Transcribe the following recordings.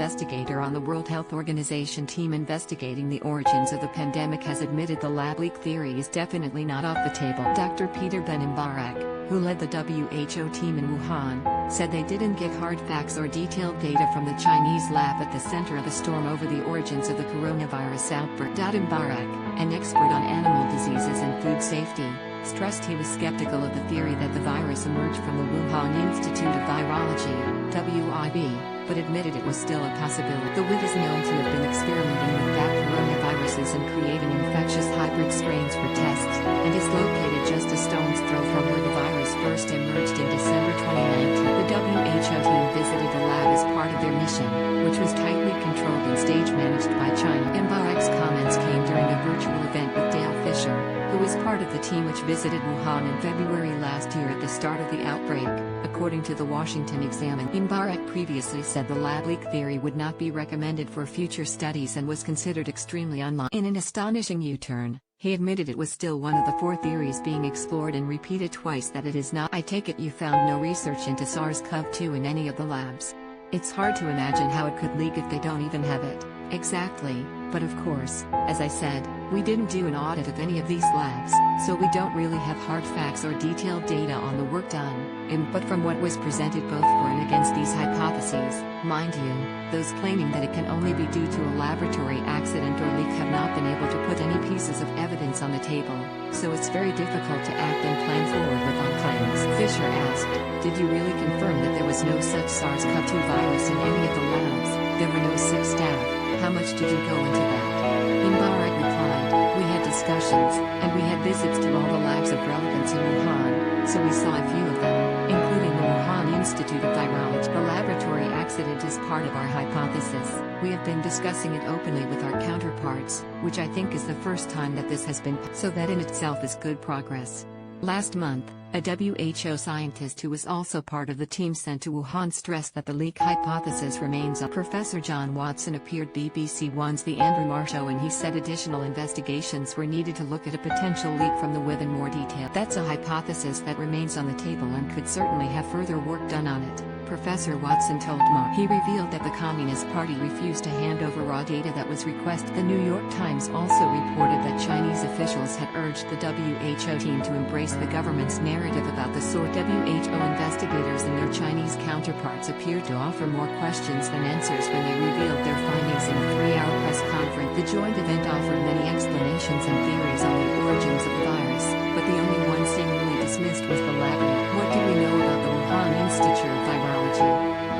investigator on the World Health Organization team investigating the origins of the pandemic, has admitted the lab leak theory is definitely not off the table. Dr. Peter Ben Embarek, who led the WHO team in Wuhan, said they didn't get hard facts or detailed data from the Chinese lab at the center of the storm over the origins of the coronavirus outbreak. Embarek, an expert on animal diseases and food safety, stressed he was skeptical of the theory that the virus emerged from the Wuhan Institute of Virology, WIV, but admitted it was still a possibility. The WIV is known to have been experimenting with bat coronaviruses and creating infectious hybrid strains for tests, and is located just a stone's throw from where the virus first emerged in December 2019. The WHO team visited the lab as part of their mission, which was tightly controlled and stage managed by China. Embarek's comments came during a virtual event with Dale Fisher, who was part of the team which visited Wuhan in February last year at the start of the outbreak, according to the Washington Examiner. Embarek previously said the lab leak theory would not be recommended for future studies and was considered extremely unlikely. In an astonishing U-turn, he admitted it was still one of the 4 theories being explored and repeated twice that it is not. I take it you found no research into SARS-CoV-2 in any of the labs. It's hard to imagine how it could leak if they don't even have it. Exactly, but of course, as I said, we didn't do an audit of any of these labs, so we don't really have hard facts or detailed data on the work done, but from what was presented both for and against these hypotheses, mind you, those claiming that it can only be due to a laboratory accident or leak have not been able to put any pieces of evidence on the table, so it's very difficult to act and plan forward with on claims. Fisher asked, did you really confirm that there was no such SARS-CoV-2 virus in any of the labs? There were no sick staff. How much did you go into that? Embarek replied, we had discussions, and we had visits to all the labs of relevance in Wuhan, so we saw a few of them, including the Wuhan Institute of Virology. The laboratory accident is part of our hypothesis. We have been discussing it openly with our counterparts, which I think is the first time that this has been, so that in itself is good progress. Last month, a WHO scientist who was also part of the team sent to Wuhan stressed that the leak hypothesis remains up. Professor Prof Watson appeared BBC One's The Andrew Marr Show, and he said additional investigations were needed to look at a potential leak from the WIV in more detail. That's a hypothesis that remains on the table and could certainly have further work done on it, Professor Watson told Marr. He revealed that the Communist Party refused to hand over raw data that was requested. The New York Times also reported that Chinese officials had urged the WHO team to embrace the government's narrative about the source. WHO investigators and their Chinese counterparts appeared to offer more questions than answers when they revealed their findings in a 3-hour press conference. The joint event offered many explanations and theories on the origins of the virus, but the only one seemingly dismissed was the lab leak. What do we know about the Wuhan Institute of Virology?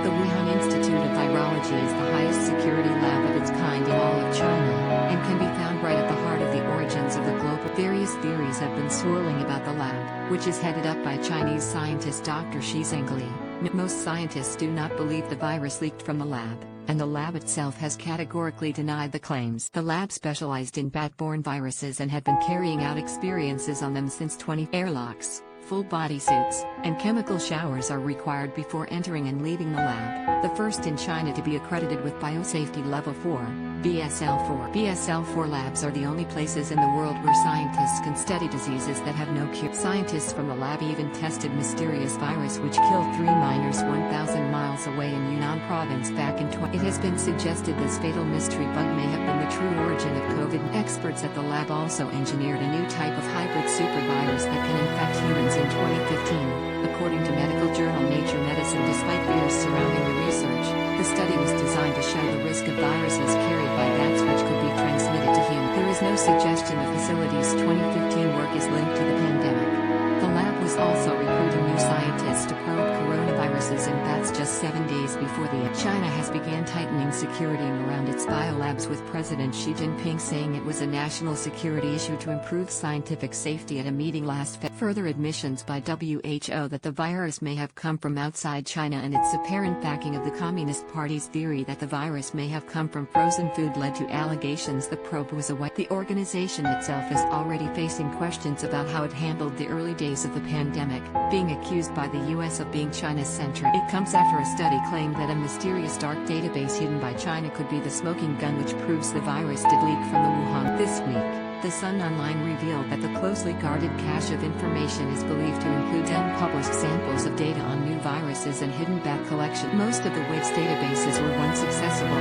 The Wuhan Institute of Virology is the highest security lab of its kind in all of China, and can be found right at the heart of the origins of the global. Various theories have been swirling about the lab, which is headed up by Chinese scientist Dr. Shi Zhengli. Most scientists do not believe the virus leaked from the lab, and the lab itself has categorically denied the claims. The lab specialized in bat-borne viruses and had been carrying out experiences on them since 20. Airlocks, full bodysuits, and chemical showers are required before entering and leaving the lab, the first in China to be accredited with Biosafety Level 4, BSL-4. BSL-4 labs are the only places in the world where scientists can study diseases that have no cure. Scientists from the lab even tested mysterious virus which killed 3 miners 1,000 miles away in Yunnan province back in 20. It has been suggested this fatal mystery bug may have been the true origin of COVID. Experts at the lab also engineered a new type of hybrid supervirus that can infect humans in 2015, according to medical journal Nature Medicine. Despite fears surrounding the research, the study was designed to show the risk of viruses carried by bats which could be transmitted to humans. There is no suggestion the facility's 2015 work is linked to the pandemic. The lab was also recruiting new scientists to probe coronaviruses in bats just 7 days before China has begun tightening security around its biolabs, with President Xi Jinping saying it was a national security issue to improve scientific safety at a meeting last February. Further admissions by WHO that the virus may have come from outside China and its apparent backing of the Communist Party's theory that the virus may have come from frozen food led to allegations the probe was a The organization itself is already facing questions about how it handled the early days of the pandemic, being accused by the US of being China-centric. It comes after a study claimed that a mysterious dark database hidden by China could be the smoking gun which proves the virus did leak from the Wuhan. This week, The Sun Online revealed that the closely guarded cache of information is believed to include unpublished samples of data on new viruses and hidden bat collection. Most of the WIV's databases were once accessible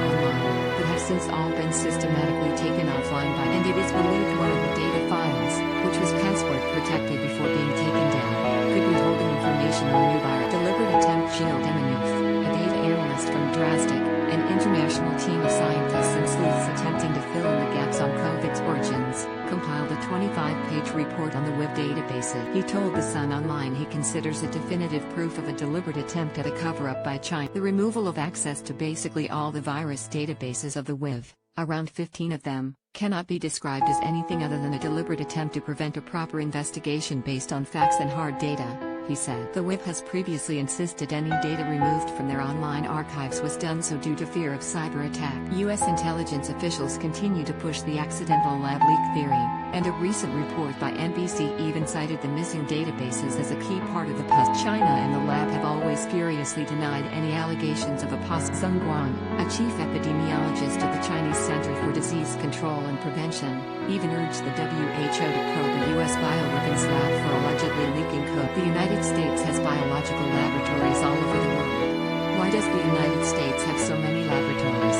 databases. He told The Sun Online he considers it definitive proof of a deliberate attempt at a cover-up by China. The removal of access to basically all the virus databases of the WIV, around 15 of them, cannot be described as anything other than a deliberate attempt to prevent a proper investigation based on facts and hard data, he said. The WIV has previously insisted any data removed from their online archives was done so due to fear of cyber attack. U.S. intelligence officials continue to push the accidental lab leak theory, and a recent report by NBC even cited the missing databases as a key part of the puzzle. China and the lab have always furiously denied any allegations of a possible. Zheng Guan, a chief epidemiologist at the Chinese Center for Disease Control and Prevention, even urged the WHO to probe a U.S. bioweapons lab for allegedly leaking code. The United States has biological laboratories all over the world. Why does the United States have so many laboratories?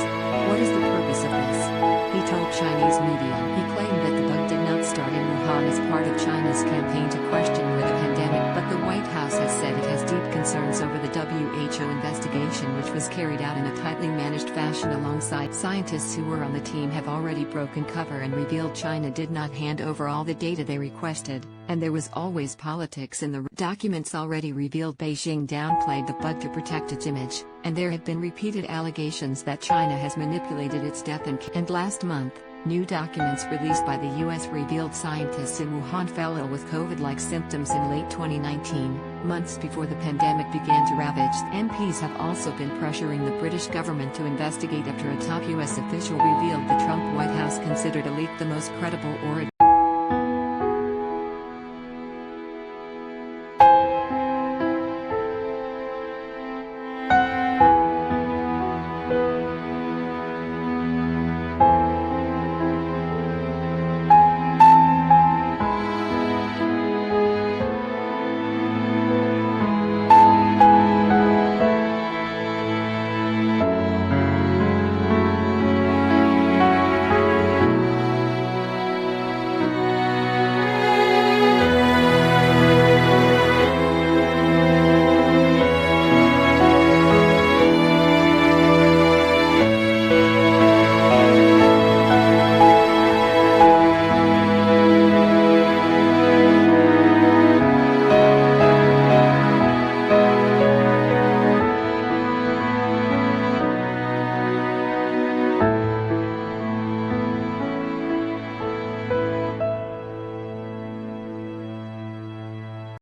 What is the purpose of this? He told Chinese media. He claimed that the bug did not start in Wuhan as part of China's campaign to question where the pandemic, but the White House has said it has deep concerns over the WHO investigation, which was carried out in a tightly managed fashion alongside scientists who were on the team have already broken cover and revealed China did not hand over all the data they requested, and there was always politics in the documents already revealed. Beijing downplayed the bug to protect its image, and there have been repeated allegations that China has manipulated its death and last month, new documents released by the U.S. revealed scientists in Wuhan fell ill with COVID-like symptoms in late 2019, months before the pandemic began to ravage. MPs have also been pressuring the British government to investigate after a top U.S. official revealed the Trump White House considered a leak the most credible origin.